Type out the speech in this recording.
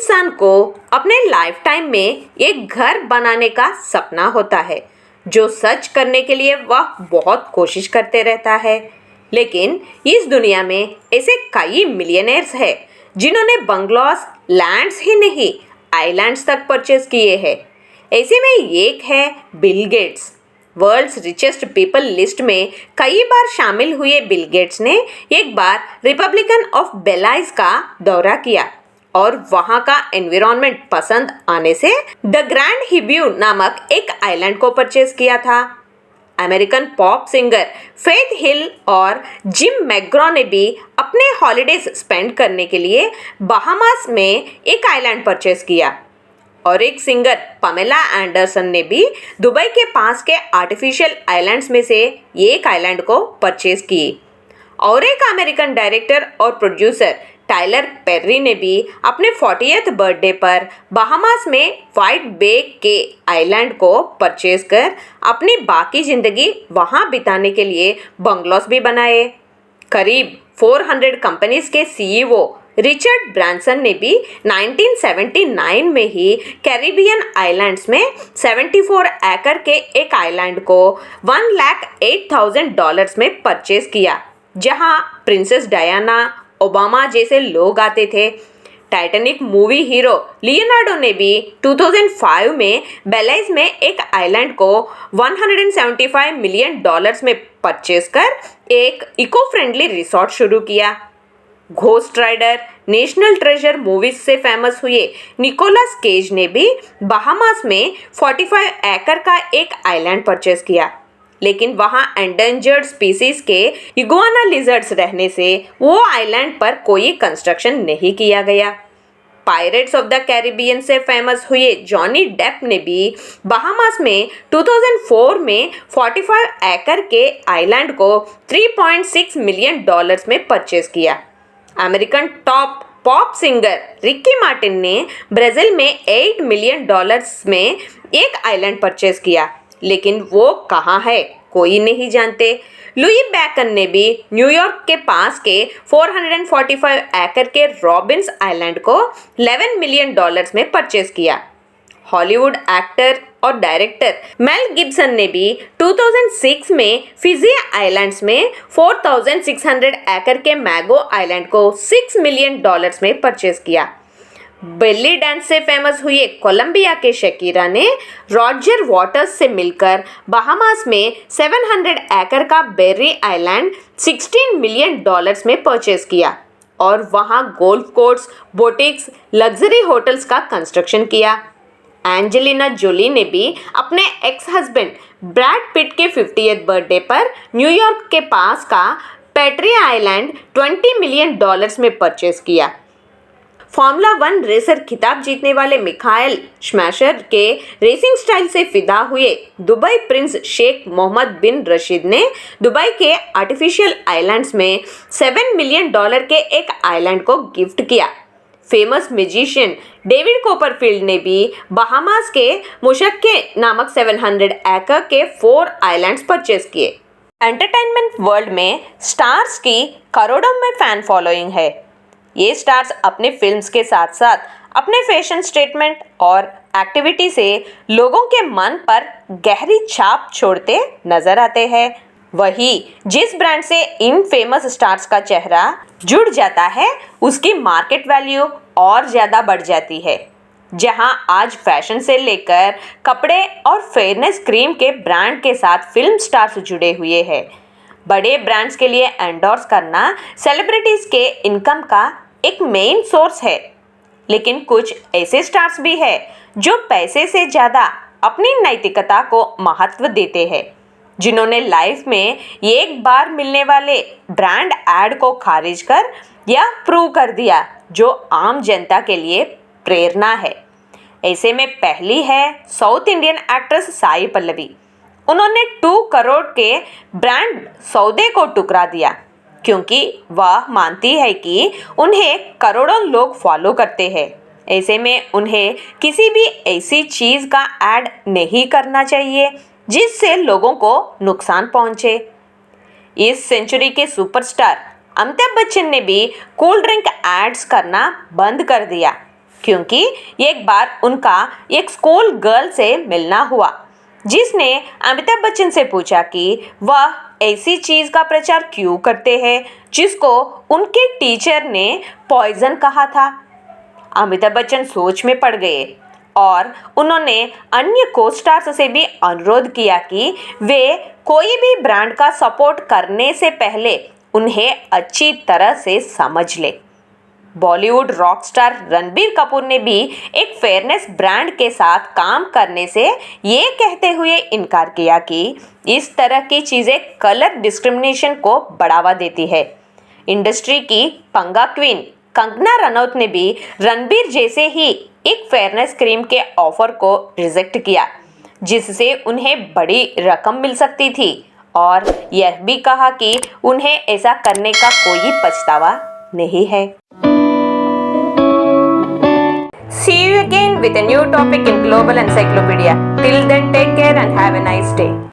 इंसान को अपने लाइफ टाइम में एक घर बनाने का सपना होता है, जो सच करने के लिए वह बहुत कोशिश करते रहता है। लेकिन इस दुनिया में ऐसे कई मिलियनेयर्स हैं जिन्होंने बंगलौस, लैंड्स ही नहीं, आइलैंड्स तक परचेज किए हैं। ऐसे में एक है Bill Gates. World's richest people list में कई बार शामिल हुए बिल गेट्स ने एक बार रिपब्लिकन ऑफ बेलाइज का दौरा किया और वहां का एनवायरनमेंट पसंद आने से द ग्रैंड हिब्यू नामक एक आइलैंड को परचेज किया था। अमेरिकन पॉप सिंगर फेथ हिल और जिम मैकग्रॉ ने भी अपने हॉलिडेज स्पेंड करने के लिए बहामास में एक आइलैंड परचेज किया और एक सिंगर पमेला एंडरसन ने भी दुबई के पास के आर्टिफिशियल आइलैंड्स में से एक आइलैंड को परचेज की। और एक अमेरिकन डायरेक्टर और प्रोड्यूसर टाइलर पेर्री ने भी अपने 40th बर्थडे पर बहामास में व्हाइट बे के आइलैंड को परचेज कर अपनी बाकी जिंदगी वहां बिताने के लिए बंगलोस भी बनाए। करीब 400 कंपनीज के सीईओ रिचर्ड ब्रांसन ने भी 1979 में ही कैरिबियन आइलैंड्स में 74 एकड़ के एक आइलैंड को $1,08,000 में परचेज किया, जहां प्रिंसेस डायना, ओबामा जैसे लोग आते थे। टाइटैनिक मूवी हीरो लियोनार्डो ने भी 2005 में बेलाइज में एक आइलैंड को $175 मिलियन में परचेज कर एक इको फ्रेंडली रिसोर्ट शुरू किया। Ghost Rider, National Treasure movies से फेमस हुए निकोलस केज ने भी बहामास में 45 एकड़ का एक आइलैंड परचेज किया, लेकिन वहां एंडेंजर्ड स्पीसीज के इगुआना लिजर्ड्स रहने से वो आइलैंड पर कोई कंस्ट्रक्शन नहीं किया गया। पायरेट्स ऑफ द कैरिबियन से फेमस हुए जॉनी डेप ने भी बहामास में 2004 में 45 एकड़ के आइलैंड को $3.6 मिलियन में परचेज किया। American top pop singer Ricky Martin ने ब्राजील में $8 मिलियन में एक आइलैंड परचेज किया, लेकिन वो कहाँ है कोई नहीं जानते। लुई बैकन ने भी न्यूयॉर्क के पास के 445 एकड़ के रॉबिन्स आइलैंड को $11 मिलियन में परचेज किया। हॉलीवुड एक्टर और डायरेक्टर मेल गिब्सन ने भी 2006 में फिजी आइलैंड्स में 4,600 एकड़ के मैगो आइलैंड को $6 मिलियन में परचेज किया। बेली डांस से फेमस हुए कोलंबिया के शकीरा ने रॉजर वाटर्स से मिलकर बहामास में 700 एकड़ का बेरी आइलैंड $16 मिलियन में परचेज किया और वहां गोल्फ कोर्स, बोटिक्स, लग्जरी होटल्स का कंस्ट्रक्शन किया। एंजेलिना जोली ने भी अपने एक्स हस्बैंड ब्रैड पिट के 50th बर्थडे पर न्यूयॉर्क के पास का पेट्रिया आइलैंड $20 मिलियन में परचेज किया। फॉर्मूला 1 रेसर खिताब जीतने वाले मिखाइल शूमाकर के रेसिंग स्टाइल से फिदा हुए दुबई प्रिंस शेख मोहम्मद बिन रशीद ने दुबई के आर्टिफिशियल आइलैंड्स में $7 मिलियन के एक आइलैंड को गिफ्ट किया। फेमस म्यूजिशियन डेविड कॉपरफील्ड ने भी बहामास के मुशक्के नामक 700 एकड़ के 4 आइलैंड्स परचेज किए। एंटरटेनमेंट वर्ल्ड में स्टार्स की करोड़ों में फैन फॉलोइंग है। ये स्टार्स अपने फिल्म्स के साथ साथ अपने फैशन स्टेटमेंट और एक्टिविटी से लोगों के मन पर गहरी छाप छोड़ते नजर आते हैं। वही जिस ब्रांड से इन फेमस स्टार्स का चेहरा जुड़ जाता है, उसकी मार्केट वैल्यू और ज़्यादा बढ़ जाती है। जहां आज फैशन से लेकर कपड़े और फेयरनेस क्रीम के ब्रांड के साथ फिल्म स्टार्स जुड़े हुए हैं। बड़े ब्रांड्स के लिए एंडोर्स करना सेलिब्रिटीज़ के इनकम का एक मेन सोर्स है, लेकिन कुछ ऐसे स्टार्स भी हैं जो पैसे से ज़्यादा अपनी नैतिकता को महत्व देते हैं, जिन्होंने लाइफ में एक बार मिलने वाले ब्रांड ऐड को खारिज कर या प्रूव कर दिया, जो आम जनता के लिए प्रेरणा है। ऐसे में पहली है south Indian actress Sai Pallavi. उन्होंने 2 करोड़ के ब्रांड सौदे को ठुकरा दिया, क्योंकि वह मानती है कि उन्हें करोड़ों लोग फॉलो करते हैं। ऐसे में उन्हें किसी भी ऐसी चीज़ का ऐड नहीं करना चाहिए जिससे लोगों को नुकसान पहुंचे। इस सेंचुरी के सुपरस्टार अमिताभ बच्चन ने भी कोल्ड ड्रिंक एड्स करना बंद कर दिया। क्योंकि एक बार उनका एक स्कूल गर्ल से मिलना हुआ जिसने अमिताभ बच्चन से पूछा कि वह ऐसी चीज का प्रचार क्यों करते हैं जिसको उनके टीचर ने पॉइजन कहा था। अमिताभ बच्चन सोच में पड़ गए और उन्होंने अन्य को स्टार्स से भी अनुरोध किया कि वे कोई भी ब्रांड का सपोर्ट करने से पहले उन्हें अच्छी तरह से समझ ले। बॉलीवुड रॉक स्टार रणबीर कपूर ने भी एक फेयरनेस ब्रांड के साथ काम करने से ये कहते हुए इनकार किया कि इस तरह की चीज़ें कलर डिस्क्रिमिनेशन को बढ़ावा देती है। इंडस्ट्री की पंगा क्वीन कंगना रनौत ने भी रणबीर जैसे ही एक फेयरनेस क्रीम के ऑफर को रिजेक्ट किया जिससे उन्हें बड़ी रकम मिल सकती थी और यह भी कहा कि उन्हें ऐसा करने का कोई पछतावा नहीं है। See you again with a new topic in Global Encyclopedia. Till then, take care and have a nice day.